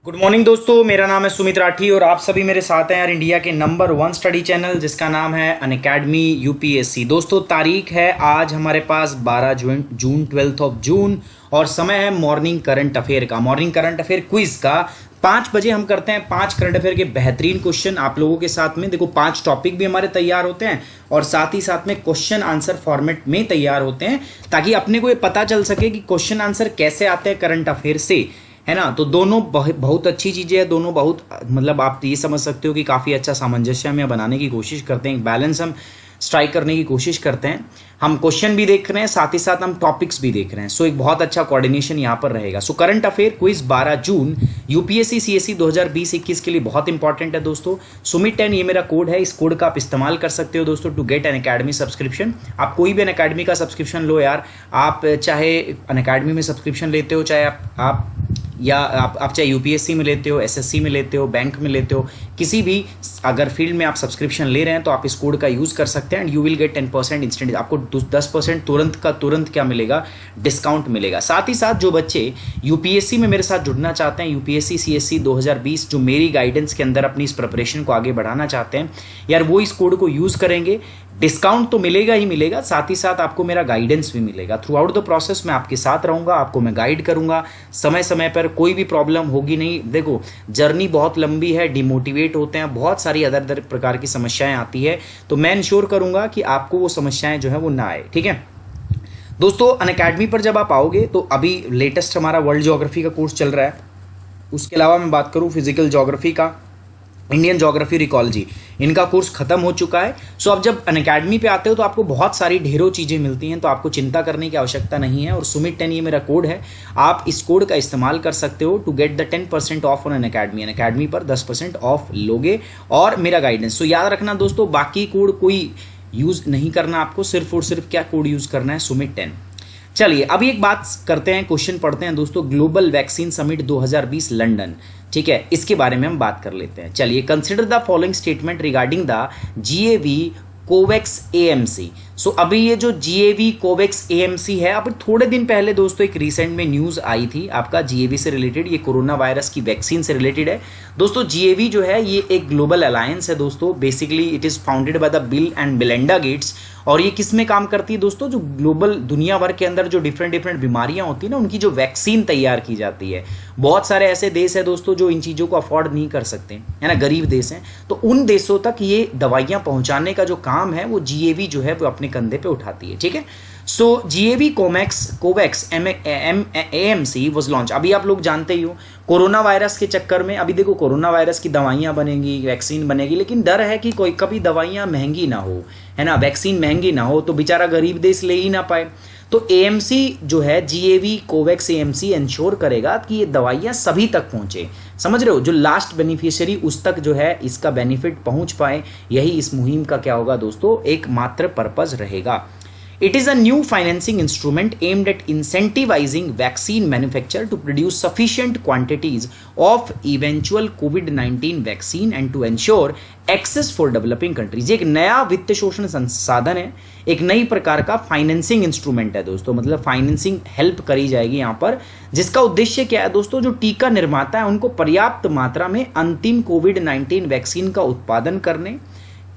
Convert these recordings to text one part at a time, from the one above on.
Good morning दोस्तों, मेरा नाम है सुमित राठी और आप सभी मेरे साथ हैं यार इंडिया के नंबर 1 स्टडी चैनल जिसका नाम है अनअकैडमी यूपीएससी। दोस्तों तारीख है आज हमारे पास 12 जून 12 ऑफ जून और समय है मॉर्निंग करंट अफेयर का, मॉर्निंग करंट अफेयर क्विज का। 5 बजे हम करते हैं 5 करंट अफेयर के बेहतरीन क्वेश्चन आप लोगों के साथ में। देखो 5 टॉपिक भी हमारे तैयार होते हैं और साथ ही साथ में क्वेश्चन आंसर फॉर्मेट में तैयार होते हैं ताकि अपने को ये पता चल सके कि क्वेश्चन आंसर कैसे आते हैं करंट अफेयर से, है ना। तो दोनों बहुत अच्छी चीज़ें हैं, दोनों बहुत मतलब आप ये समझ सकते हो कि काफ़ी अच्छा सामंजस्य हम बनाने की कोशिश करते हैं, एक बैलेंस हम स्ट्राइक करने की कोशिश करते हैं। हम क्वेश्चन भी देख रहे हैं, साथ ही साथ हम टॉपिक्स भी देख रहे हैं। सो एक बहुत अच्छा कोऑर्डिनेशन यहाँ पर रहेगा। सो करंट अफेयर क्विज 12 जून यूपीएससी सीएससी 2020-21 के लिए बहुत इंपॉर्टेंट है दोस्तों। सुमित 10 ये मेरा कोड है, इस कोड का आप इस्तेमाल कर सकते हो दोस्तों टू गेट अनअकैडमी सब्सक्रिप्शन। आप कोई भी अनअकैडमी का सब्सक्रिप्शन लो यार, आप चाहे अनअकैडमी में सब्सक्रिप्शन लेते हो, चाहे आप चाहे यूपीएससी में लेते हो, एसएससी में लेते हो, बैंक में लेते हो, किसी भी अगर फील्ड में आप सब्सक्रिप्शन ले रहे हैं तो आप इस कोड का यूज़ कर सकते हैं and you will get 10% instant. आपको 10% तुरंत क्या मिलेगा, डिस्काउंट मिलेगा। साथ ही साथ जो बच्चे यूपीएससी में मेरे साथ जुड़ना चाहते हैं, यूपीएससी सीएससी 2020 जो मेरी गाइडेंस के अंदर अपनी इस प्रिपरेशन को आगे बढ़ाना चाहते हैं यार, वो इस कोड को यूज़ करेंगे। डिस्काउंट तो मिलेगा ही मिलेगा, साथ ही साथ आपको मेरा गाइडेंस भी मिलेगा। थ्रू आउट द प्रोसेस मैं आपके साथ रहूँगा, आपको मैं गाइड करूँगा समय समय पर, कोई भी प्रॉब्लम होगी नहीं। देखो जर्नी बहुत लंबी है, डिमोटिवेट होते हैं, बहुत सारी अदर प्रकार की समस्याएं आती है, तो मैं इंश्योर करूँगा कि आपको वो समस्याएं जो है वो ना आए, ठीक है दोस्तों। अनअकैडमी पर जब आप आओगे तो अभी लेटेस्ट हमारा वर्ल्ड ज्योग्राफी का कोर्स चल रहा है। उसके अलावा मैं बात करूँ फिजिकल ज्योग्राफी का, इंडियन ज्योग्राफी, रिकॉलॉजी, इनका कोर्स खत्म हो चुका है। सो अब जब अनअकैडमी पे आते हो तो आपको बहुत सारी ढेरों चीज़ें मिलती हैं, तो आपको चिंता करने की आवश्यकता नहीं है। और सुमित 10 ये मेरा कोड है, आप इस कोड का इस्तेमाल कर सकते हो to get the 10% off on Unacademy. Unacademy पर 10% ऑफ लोगे और मेरा गाइडेंस। सो याद रखना दोस्तों, बाकी कोड कोई यूज़ नहीं करना आपको, सिर्फ और सिर्फ क्या कोड यूज़ करना है, सुमित 10। चलिए अभी एक बात करते हैं, क्वेश्चन पढ़ते हैं दोस्तों। ग्लोबल वैक्सीन समिट 2020 लंदन, ठीक है, इसके बारे में हम बात कर लेते हैं। चलिए, consider the following statement regarding the Gavi COVAX AMC. So अभी ये जो जीएवी कोवैक्स एएमसी है, अभी थोड़े दिन पहले दोस्तों एक रिसेंट में न्यूज़ आई थी आपका जीएवी से रिलेटेड, ये कोरोना वायरस की वैक्सीन से रिलेटेड है दोस्तों। जीएवी जो है ये एक ग्लोबल अलायंस है दोस्तों। Basically it is founded by the bill and Melinda Gates. और ये किस में काम करती है दोस्तों, जो ग्लोबल दुनिया भर के अंदर जो डिफरेंट बीमारियां होती है ना, उनकी जो वैक्सीन तैयार की जाती है। बहुत सारे ऐसे देश है दोस्तों जो इन चीज़ों को अफोर्ड नहीं कर सकते, है ना, गरीब देश हैं, तो उन देशों तक ये दवाइयां पहुंचाने का जो काम है वो जीएवी जो है वो अपने कंधे पे उठाती है, ठीक है। So Gavi COVAX AMC was launch. अभी आप लोग जानते ही हो कोरोना वायरस के चक्कर में, अभी देखो कोरोना वायरस की दवाइयां बनेंगी, वैक्सीन बनेगी, लेकिन डर है कि कोई कभी दवाइयां महंगी ना हो, है ना, वैक्सीन महंगी ना हो तो बेचारा गरीब देश ले ही ना पाए। तो एएमसी जो है, जीएवी कोवैक्स एएमसी इंश्योर करेगा कि ये दवाइयां सभी तक पहुंचे, समझ रहे हो, जो लास्ट बेनिफिशियरी उस तक जो है इसका बेनिफिट पहुंच पाए। यही इस मुहिम का क्या होगा दोस्तों, एकमात्र पर्पज रहेगा। It is a new financing instrument aimed at incentivizing vaccine manufacture to produce sufficient quantities of eventual COVID-19 vaccine and to ensure access for developing countries। एक नया वित्त शोषण संसाधन है, एक नई प्रकार का फाइनेंसिंग इंस्ट्रूमेंट है दोस्तों, मतलब फाइनेंसिंग हेल्प करी जाएगी यहाँ पर, जिसका उद्देश्य क्या है दोस्तों, जो टीका निर्माता है उनको पर्याप्त मात्रा में अंतिम COVID-19 वैक्सीन का उत्पादन करने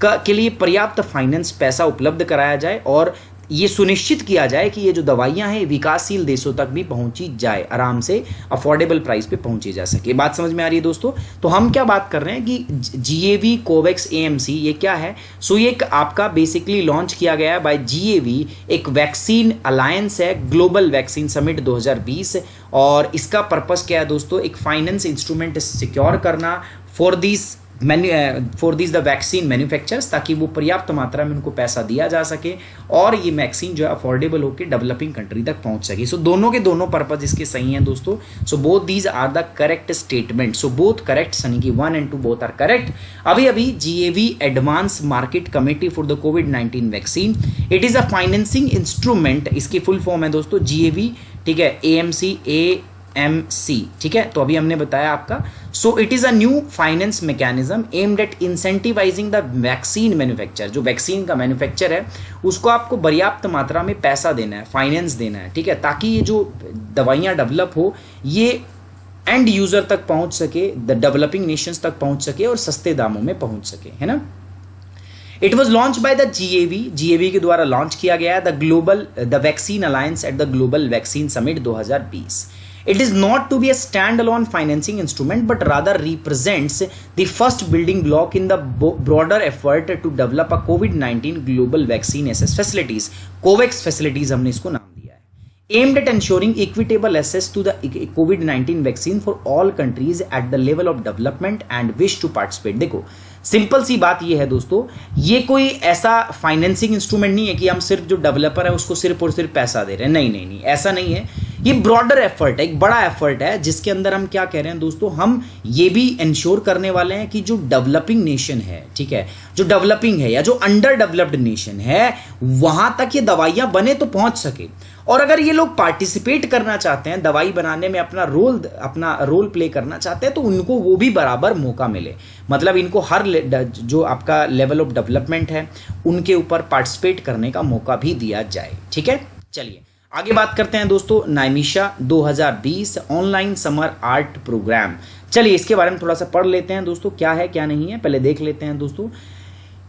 के लिए पर्याप्त फाइनेंस पैसा उपलब्ध कराया जाए और ये सुनिश्चित किया जाए कि ये जो दवाइयां हैं विकासशील देशों तक भी पहुंची जाए, आराम से अफोर्डेबल प्राइस पे पहुंची जा सके। बात समझ में आ रही है दोस्तों। तो हम क्या बात कर रहे हैं कि जीएवी कोवैक्स एएमसी ये क्या है। सो ये आपका बेसिकली लॉन्च किया गया है बाय जीएवी, एक वैक्सीन अलायंस है, ग्लोबल वैक्सीन समिट 2020। और इसका पर्पस क्या है दोस्तों, एक फाइनेंस इंस्ट्रूमेंट सिक्योर करना for this the vaccine manufacturers, ताकि वो पर्याप्त मात्रा में उनको पैसा दिया जा सके और ये वैक्सीन जो है अफोर्डेबल होकर डेवलपिंग कंट्री तक पहुंच सके। सो दोनों के दोनों पर्पज इसके सही हैं दोस्तों। So both these are the correct statement. So both correct, यानी कि 1 and 2 बोथ आर करेक्ट। अभी GAV advance market committee for the कोविड-19 vaccine, it is a financing instrument, इसकी फुल फॉर्म है दोस्तों जीएवी, ठीक है, एएमसी एमसी, ठीक है। तो अभी हमने बताया आपका। So it is a new finance mechanism aimed at incentivising the vaccine manufacture. जो वैक्सीन का मैन्युफैक्चर है उसको आपको पर्याप्त मात्रा में पैसा देना है, फाइनेंस देना है, ठीक है, ताकि ये जो दवाइयाँ डेवलप हो ये एंड यूजर तक पहुंच सके, द डेवलपिंग नेशंस तक पहुंच सके और सस्ते दामों में पहुंच सके, है ना। It was launch by the GAV के द्वारा लॉन्च किया गया है the vaccine alliance at the global vaccine summit 2020। It is not to be a standalone financing instrument, but rather represents the first building block in the broader effort to develop a COVID-19 global vaccine access facilities. COVAX facilities हमने इसको नाम दिया है। Aimed at ensuring equitable access to the COVID-19 vaccine for all countries at the level of development and wish to participate। देखो simple सी बात ये है दोस्तों, ये कोई ऐसा फाइनेंसिंग इंस्ट्रूमेंट नहीं है कि हम सिर्फ जो डेवलपर है उसको सिर्फ और सिर्फ पैसा दे रहे हैं। नहीं, ऐसा नहीं है। ये ब्रॉडर एफर्ट है, एक बड़ा एफर्ट है, जिसके अंदर हम क्या कह रहे हैं दोस्तों, हम ये भी इंश्योर करने वाले हैं कि जो डेवलपिंग नेशन है, ठीक है, जो डेवलपिंग है या जो अंडर डेवलप्ड नेशन है, वहां तक ये दवाइयां बने तो पहुंच सके। और अगर ये लोग पार्टिसिपेट करना चाहते हैं, दवाई बनाने में अपना रोल प्ले करना चाहते हैं, तो उनको वो भी बराबर मौका मिले। मतलब इनको हर जो आपका लेवल ऑफ डेवलपमेंट है उनके ऊपर पार्टिसिपेट करने का मौका भी दिया जाए। ठीक है, चलिए आगे बात करते हैं दोस्तों। Nimisha 2020 online summer art programme, चलिए इसके बारे में थोड़ा सा पढ़ लेते हैं दोस्तों, क्या है क्या नहीं है, पहले देख लेते हैं दोस्तों।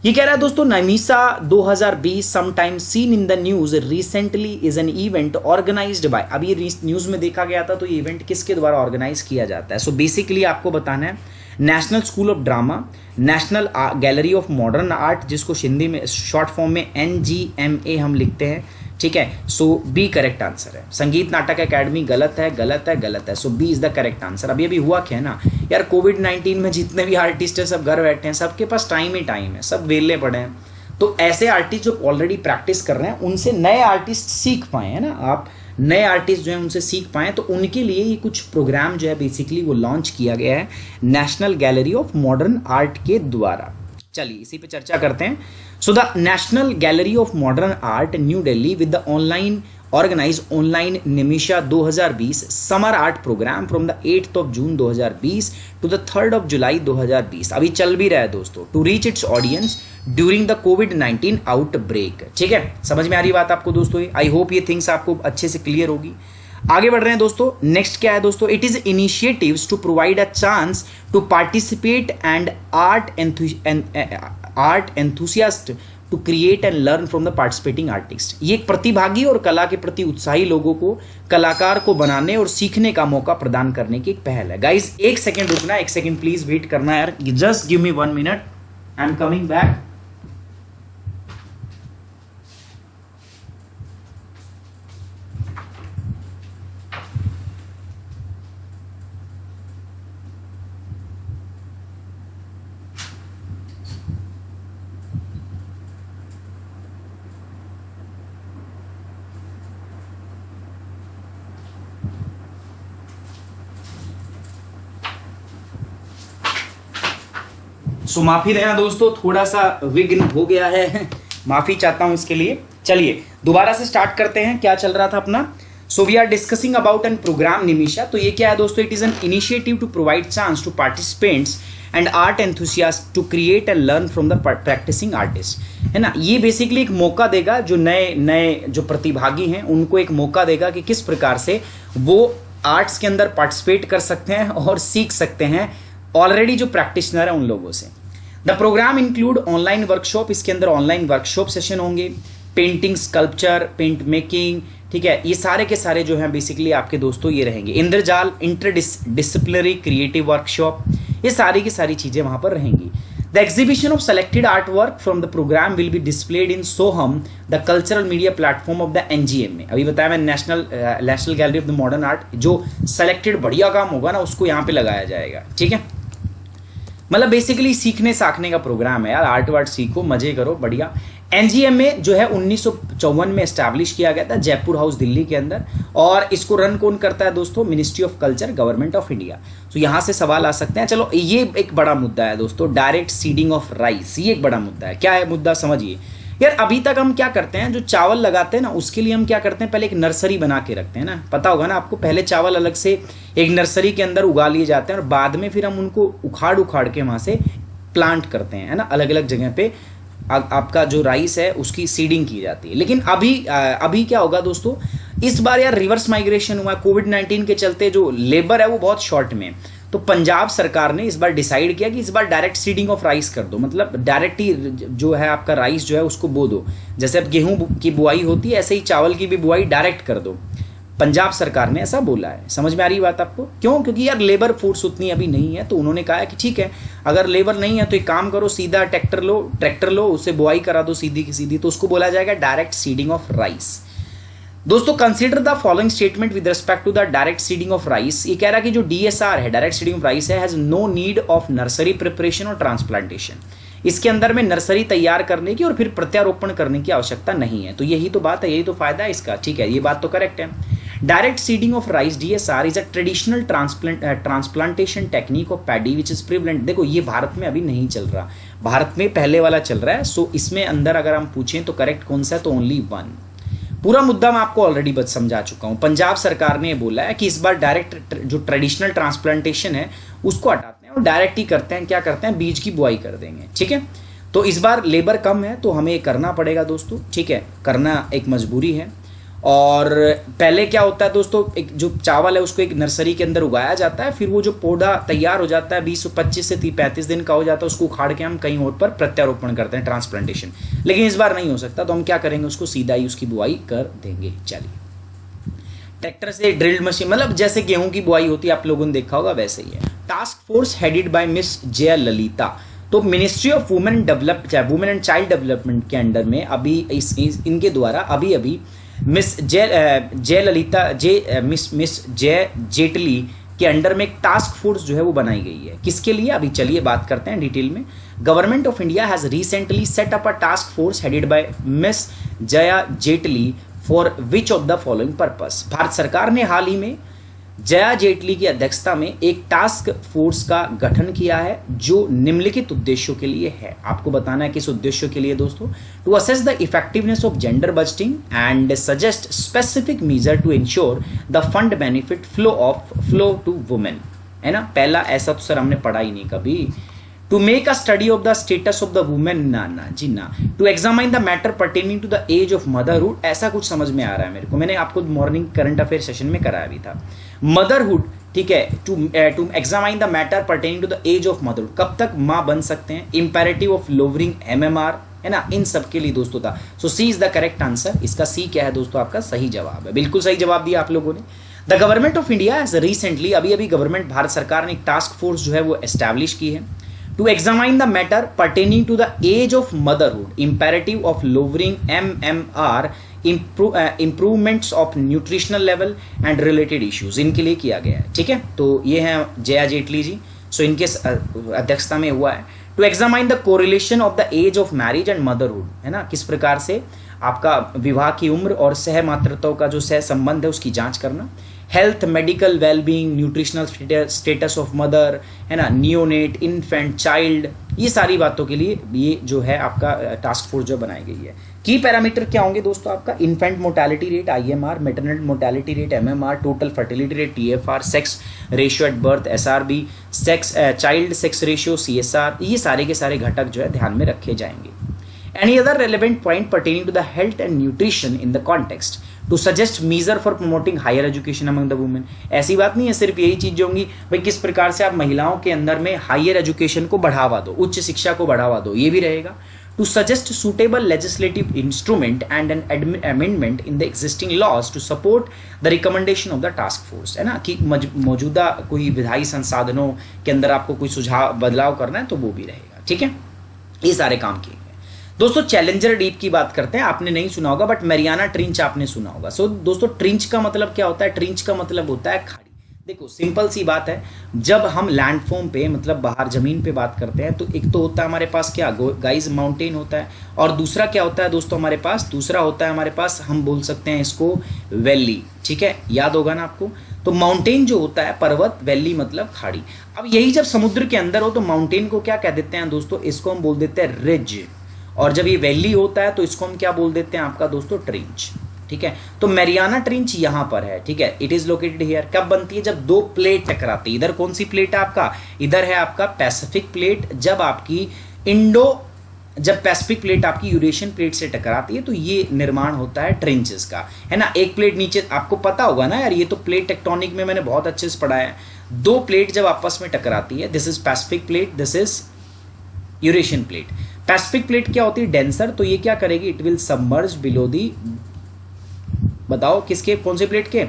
ये कह रहा है दोस्तों, Nimisha 2020 sometime seen in the news recently is an event organized by, अब ये न्यूज में देखा गया था, तो ये इवेंट किसके द्वारा ऑर्गेनाइज किया जाता है। सो बेसिकली आपको बताना है, national school of drama, national gallery of modern art, जिसको हिंदी में शॉर्ट फॉर्म में NGMA हम लिखते हैं, ठीक है। सो बी करेक्ट आंसर है। संगीत नाटक एकेडमी गलत है। So B is the correct answer. अभी हुआ क्या है ना यार, कोविड-19 में जितने भी आर्टिस्ट है सब घर बैठे हैं, सबके पास टाइम है, सब वेले पड़े हैं। तो ऐसे आर्टिस्ट जो ऑलरेडी प्रैक्टिस कर रहे हैं उनसे नए आर्टिस्ट सीख पाए, है ना, आप नए आर्टिस्ट जो है उनसे सीख पाए, तो उनके लिए ये कुछ प्रोग्राम जो है बेसिकली वो लॉन्च किया गया है national gallery of modern art के द्वारा। चलिए इसी पे चर्चा करते हैं। So the national gallery of modern art new Delhi with the organize online Nimisha 2020 summer art program from the 8th of June 2020 to the 3rd of July 2020। अभी चल भी रहा है दोस्तों, to reach its audience during the कोविड-19 outbreak. ठीक है, समझ में आ रही बात आपको दोस्तों? आई होप ये थिंग्स आपको अच्छे से क्लियर होगी। आगे बढ़ रहे हैं दोस्तों, नेक्स्ट क्या है दोस्तों, it is initiatives to provide a chance to participate and art enthusiast to create and learn from the participating artist. ये एक प्रतिभागी और कला के प्रति उत्साही लोगों को कलाकार को बनाने और सीखने का मौका प्रदान करने की एक पहल है। गाइस एक सेकंड रुकना, एक सेकंड प्लीज वेट करना यार, just give me 1 minute, I am coming back. So माफी देना दोस्तों, थोड़ा सा विघ्न हो गया है, माफी चाहता हूं इसके लिए। चलिए दोबारा से स्टार्ट करते हैं, क्या चल रहा था अपना। So we are discussing about an program Nimisha. तो ये क्या है दोस्तों, it is an initiative to provide chance to participants and art enthusiast to create and learn from the practicing artist, है ना। ये बेसिकली एक मौका देगा, जो नए जो प्रतिभागी हैं उनको एक मौका देगा कि किस प्रकार से वो आर्ट्स के अंदर पार्टिसिपेट कर सकते हैं और सीख सकते हैं ऑलरेडी जो प्रैक्टिशनर है उन लोगों से। The program include online workshop, इसके अंदर ऑनलाइन वर्कशॉप सेशन होंगे, पेंटिंग, स्कल्पचर, पेंट मेकिंग, ठीक है, ये सारे के सारे जो हैं बेसिकली आपके दोस्तों ये रहेंगे। इंद्रजाल इंटरडिसिप्लिनरी क्रिएटिव वर्कशॉप, ये सारी की सारी चीजें वहां पर रहेंगी। The exhibition of selected art work from the program will be displayed in Soham, the cultural media platform of the NGMA। अभी बताया मैं, national gallery of the modern art, जो सेलेक्टेड बढ़िया काम होगा ना उसको यहाँ पे लगाया जाएगा। ठीक है, मतलब बेसिकली सीखने साखने का प्रोग्राम है यार, आर्ट वार्ट सीखो, मजे करो, बढ़िया। NGMA जो है 1954 में एस्टैब्लिश किया गया था जयपुर हाउस दिल्ली के अंदर, और इसको रन कौन करता है दोस्तों, ministry of culture, government of India. तो यहां से सवाल आ सकते हैं। चलो ये एक बड़ा मुद्दा है दोस्तों, डायरेक्ट सीडिंग ऑफ राइस, ये एक बड़ा मुद्दा है। क्या है मुद्दा समझिए यार। अभी तक हम क्या करते हैं, जो चावल लगाते हैं ना उसके लिए हम क्या करते हैं, पहले एक नर्सरी बना के रखते हैं ना, पता होगा ना आपको। पहले चावल अलग से एक नर्सरी के अंदर उगा लिए जाते हैं और बाद में फिर हम उनको उखाड़ के वहां से प्लांट करते हैं, है ना, अलग अलग जगह पे आपका जो राइस है उसकी सीडिंग की जाती है। लेकिन अभी क्या होगा दोस्तों, इस बार यार रिवर्स माइग्रेशन हुआ, कोविड-19 के चलते जो लेबर है वो बहुत शॉर्ट में, तो पंजाब सरकार ने इस बार डिसाइड किया कि इस बार डायरेक्ट सीडिंग ऑफ राइस कर दो, मतलब डायरेक्ट ही जो है आपका राइस जो है उसको बो दो। जैसे अब गेहूं की बुआई होती है ऐसे ही चावल की भी बुआई डायरेक्ट कर दो। पंजाब सरकार ने ऐसा बोला है। समझ में आ रही बात आपको? क्यों? क्योंकि यार लेबर फोर्स उतनी अभी नहीं है, तो उन्होंने कहा है कि ठीक है अगर लेबर नहीं है तो एक काम करो, सीधा ट्रैक्टर लो उससे बुआई करा दो सीधी की सीधी, तो उसको बोला जाएगा डायरेक्ट सीडिंग ऑफ राइस। दोस्तों consider the following statement with respect to the direct seeding of rice. ये कह रहा है कि जो डीएसआर है, डायरेक्ट सीडिंग ऑफ राइस है, has no need of nursery preparation और ट्रांसप्लांटेशन। इसके अंदर में नर्सरी तैयार करने की और फिर प्रत्यारोपण करने की आवश्यकता नहीं है। तो यही तो बात है, यही तो फायदा है इसका। ठीक है, ये बात तो करेक्ट है। Direct seeding of rice DSR is a traditional transplantation technique of paddy which is prevalent. देखो ये भारत में अभी नहीं चल रहा, भारत में पहले वाला चल रहा है। सो इसमें अंदर अगर हम पूछें तो करेक्ट कौन सा है, तो ओनली वन। पूरा मुद्दा मैं आपको ऑलरेडी समझा चुका हूं। पंजाब सरकार ने बोला है कि इस बार डायरेक्ट जो ट्रेडिशनल ट्रांसप्लांटेशन है उसको हटाते हैं और डायरेक्ट ही करते हैं। क्या करते हैं? बीज की बुआई कर देंगे। ठीक है, तो इस बार लेबर कम है तो हमें करना पड़ेगा दोस्तों। ठीक है, करना एक मजबूरी है। और पहले क्या होता है दोस्तों, एक जो चावल है उसको एक नर्सरी के अंदर उगाया जाता है, फिर वो जो पौधा तैयार हो जाता है 25 से 35 दिन का हो जाता है, उसको उखाड़ के हम कहीं और पर प्रत्यारोपण करते हैं, ट्रांसप्लांटेशन। लेकिन इस बार नहीं हो सकता, तो हम क्या करेंगे, उसको सीधा ही उसकी बुआई कर देंगे। चलिए, ट्रैक्टर से ड्रिल्ड मशीन, मतलब जैसे गेहूं की बुआई होती है आप लोगों ने देखा होगा वैसे ही है। Task force headed by miss Jaya Lalitha. तो ministry of women and child development के अंडर में अभी इनके द्वारा अभी मिस जय जेटली के अंडर में एक टास्क फोर्स जो है वो बनाई गई है। किसके लिए? अभी चलिए बात करते हैं डिटेल में। Government of India has recently set up a task force headed by miss Jaya Jaitley for which of the following purpose. Bharat सरकार ने हाल ही में जया जेटली की अध्यक्षता में एक टास्क फोर्स का गठन किया है जो निम्नलिखित उद्देश्यों के लिए है। आपको बताना है किस उद्देश्यों के लिए दोस्तों। To assess the effectiveness of gender budgeting and suggest specific measure to ensure the fund benefit flow to women. है ना, पहला ऐसा तो सर हमने पढ़ा ही नहीं कभी। To make a study of the status of the women, ना जी ना। To examine the matter pertaining to the age of motherhood, ऐसा कुछ समझ में आ रहा है मेरे को, मैंने आपको मॉर्निंग करंट अफेयर सेशन में कराया भी था। मदरहुड, ठीक है, to examine the matter pertaining to the age of motherhood, कब तक माँ बन सकते हैं। इंपेरेटिव ऑफ लोअरिंग एमएमआर, है ना, इन सब के लिए दोस्तों था। सो सी इज द करेक्ट आंसर। इसका सी क्या है दोस्तों? आपका सही जवाब है, बिल्कुल सही जवाब दिया आप लोगों ने। The government of India has recently, अभी गवर्नमेंट भारत सरकार ने एक टास्क फोर्स जो है वो एस्टैब्लिश की है to examine the matter pertaining to the age of motherhood, imperative of lowering MMR, improvements of nutritional level and related issues, इनके लिए किया गया है। ठीक है, तो ये है जया जेटली जी, सो इनके अध्यक्षता में हुआ है। To examine the correlation of the age of marriage and motherhood, है ना, किस प्रकार से आपका विवाह की उम्र और सहमातृत्व का जो सह संबंध है उसकी जांच करना। Health, medical wellbeing, nutritional status of mother, है ना, नियोनेट, इन्फेंट, चाइल्ड, ये सारी बातों के लिए ये जो है आपका टास्क फोर्स जो बनाई गई है। की पैरामीटर क्या होंगे दोस्तों? आपका infant mortality rate IMR, maternal mortality rate MMR, total fertility rate TFR, sex ratio at birth SRB, sex child sex ratio CSR, ये सारे के सारे घटक जो है ध्यान में रखे जाएंगे। Any other relevant point pertaining to the health and nutrition in the context to suggest measure for promoting higher education among the women। ऐसी बात नहीं है सिर्फ यही चीज जो होंगी भाई किस प्रकार से आप महिलाओं के अंदर में हायर एजुकेशन को बढ़ावा दो, उच्च शिक्षा को बढ़ावा दो, ये भी रहेगा। To suggest suitable legislative instrument and an amendment in the existing laws to support the recommendation of the task force, है ना, कि मौजूदा कोई विधायी संसाधनों के अंदर आपको कोई सुझाव बदलाव करना है तो वो भी रहेगा। ठीक है, ये सारे काम किए। दोस्तों चैलेंजर डीप की बात करते हैं। आपने नहीं सुना होगा बट मैरियाना ट्रिंच आपने सुना होगा। सो दोस्तों ट्रिंच का मतलब क्या होता है? ट्रिंच का मतलब होता है खाड़ी। देखो सिंपल सी बात है, जब हम लैंडफॉर्म पे मतलब बाहर जमीन पे बात करते हैं तो एक तो होता है हमारे पास क्या गाइस माउंटेन होता है, और दूसरा क्या होता है दोस्तों हमारे पास, दूसरा होता है हमारे पास हम बोल सकते हैं इसको वैली। ठीक है, याद होगा ना आपको। तो माउंटेन जो होता है पर्वत, वैली मतलब खाड़ी। अब यही जब समुद्र के अंदर हो तो माउंटेन को क्या कह देते हैं दोस्तों? इसको हम बोल देते हैं रिज, और जब ये वैली होता है तो इसको हम क्या बोल देते हैं आपका दोस्तों? ट्रिंच। ठीक है, तो मैरियाना ट्रिंच यहां पर है। ठीक है, इट इज लोकेटेड हियर। कब बनती है? जब दो प्लेट टकराती है। इधर कौन सी प्लेट है आपका? इधर है आपका पैसिफिक प्लेट। जब आपकी इंडो जब पैसिफिक प्लेट आपकी यूरेशियन प्लेट से टकराती है तो ये निर्माण होता है ट्रेंचेस का, है ना। एक प्लेट नीचे, आपको पता होगा ना यार, ये तो प्लेट टेक्टोनिक में मैंने बहुत अच्छे से पढ़ाया है। दो प्लेट जब आपस में टकराती है, this is Pacific plate, this is Eurasian plate. Pacific plate क्या होती है? डेंसर, तो ये क्या करेगी? It will submerge below the, बताओ किसके, कौन से प्लेट के?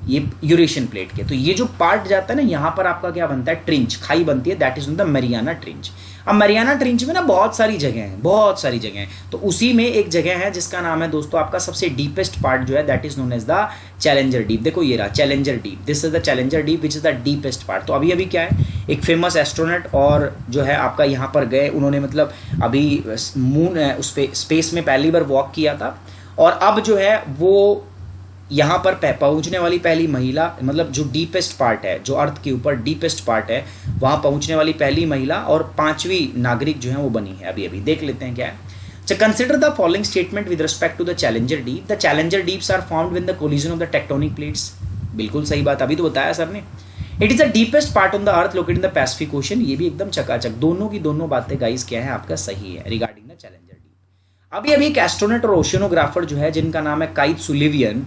ये यूरेशियन प्लेट के। तो ये जो पार्ट जाता है ना, यहां पर आपका क्या बनता है? ट्रिंच, खाई बनती है, दैट इज द मैरियाना ट्रिंच। अब मैरियाना ट्रिंच में ना बहुत सारी जगह हैं, बहुत सारी जगह हैं, तो उसी में एक जगह है जिसका नाम है दोस्तों आपका सबसे डीपेस्ट पार्ट जो है, that is known as the Challenger Deep. देखो ये रहा Challenger Deep, this is the Challenger Deep which is the deepest part. तो अभी अभी क्या है, एक फेमस एस्ट्रोनॉट और जो है आपका यहाँ पर गए, उन्होंने मतलब अभी मून उस पे स्पेस में पहली बार वॉक किया था, और अब जो है वो यहाँ पर पहुंचने वाली पहली महिला, मतलब जो डीपेस्ट पार्ट है, जो अर्थ के ऊपर डीपेस्ट पार्ट है, वहां पहुंचने वाली पहली महिला और 5वीं नागरिक जो है वो बनी है। अभी अभी देख लेते हैं क्या है। So consider the following statement with respect to the Challenger Deep. The Challenger Deeps are formed when the collision of the tectonic plates. बिल्कुल सही बात, अभी तो बताया सर ने। It is the deepest part on the earth located in the Pacific Ocean. ये भी एकदम चकाचक, दोनों की दोनों बातें गाइस क्या है आपका सही है रिगार्डिंग द चैलेंजर डीप। अभी अभी एक एस्ट्रोनॉट और ओशियनोग्राफर जो है जिनका नाम है kite सुलिवियन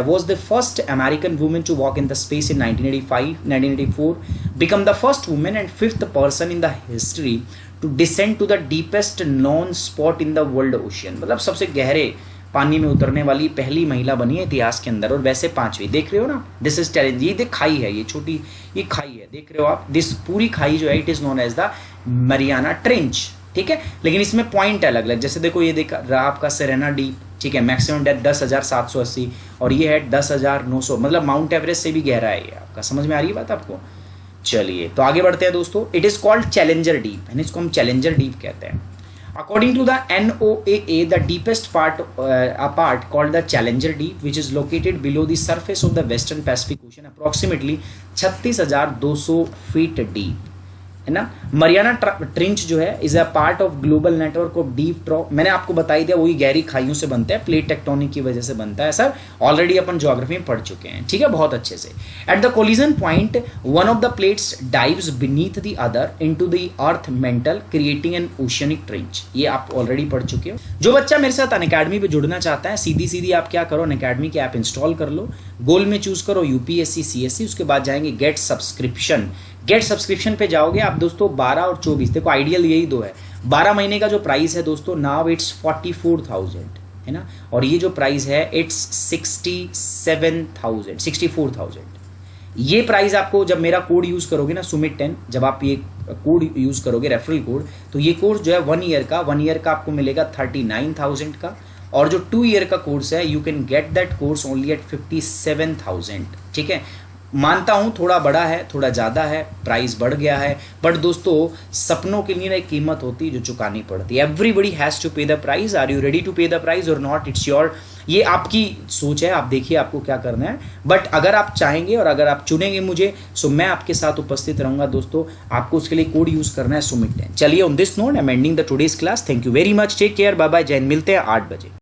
was the first American woman to walk in the space in 1984, become the first woman and 5th person in the history to descend to the deepest known spot in the world ocean। मतलब सबसे गहरे पानी में उतरने वाली पहली महिला बनी है इतिहास के अंदर, और वैसे 5वीं। देख रहे हो ना, दिस इज चैलेंज। ये देख खाई है, ये छोटी ये खाई है, देख रहे हो आप, दिस पूरी खाई जो है it is known as the Mariana Trench, ठीक है। लेकिन इसमें पॉइंट अलग अलग, जैसे देखो ये देखा रहा आपका सेरेना डीप, ठीक है, मैक्सिमम डेप्थ 10,780 और ये है 10,900, मतलब माउंट एवरेस्ट से भी गहरा है ये आपका। समझ में आ रही है बात आपको? चलिए तो आगे बढ़ते हैं दोस्तों। It is called challenger deep, है, इसको हम चैलेंजर डीप कहते हैं। According to the NOAA, the deepest part called the Challenger Deep, which is located below the surface of the Western Pacific Ocean, approximately 36,200 feet deep, है ना। Mariana trench जो है is a part of global network of deep trough. मैंने आपको बताई दिया, वही गहरी खाइयों से बनता है, प्लेट टेक्टोनिक की वजह से बनता है सर, ऑलरेडी अपन ज्योग्राफी में पढ़ चुके हैं, ठीक है, बहुत अच्छे से। At the collision point one of the plates dives beneath the other into the earth mantle, creating an oceanic trench. ये आप ऑलरेडी पढ़ चुके हो। जो बच्चा मेरे साथ अनअकैडमी पे जुड़ना चाहता है, सीधी सीधी आप क्या करो, अनअकैडमी की ऐप इंस्टॉल कर लो, गोल में चूज करो यूपीएससी सीएससी, उसके बाद जाएंगे गेट सब्सक्रिप्शन। गेट सब्सक्रिप्शन पे जाओगे आप दोस्तों, 12 और 24, देखो आइडियल यही दो है। 12 महीने का जो प्राइस है दोस्तों, नाउ इट्स 44,000, है ना, और ये जो प्राइस है इट्स 64,000। ये प्राइस आपको जब मेरा कोड यूज करोगे ना, सुमित 10, जब आप ये कोड यूज करोगे रेफरल कोड, तो ये कोर्स जो है 1 ईयर का आपको मिलेगा 39,000 का, और जो 2 ईयर का कोर्स है you can get that course only at 57,000, ठीक है। मानता हूं थोड़ा बड़ा है, थोड़ा ज़्यादा है, प्राइस बढ़ गया है, बट दोस्तों सपनों के लिए ना एक कीमत होती है जो चुकानी पड़ती है। Everybody has to pay the price. Are you ready to pay the price और नॉट? इट्स योर, ये आपकी सोच है, आप देखिए आपको क्या करना है। बट अगर आप चाहेंगे और अगर आप चुनेंगे मुझे, सो मैं आपके साथ उपस्थित रहूंगा दोस्तों। आपको उसके लिए कोड यूज़ करना है सुमित 10। चलिए on this note I am ending the today's class. Thank you very much, take care, bye bye, जय हिंद। मिलते हैं 8 बजे।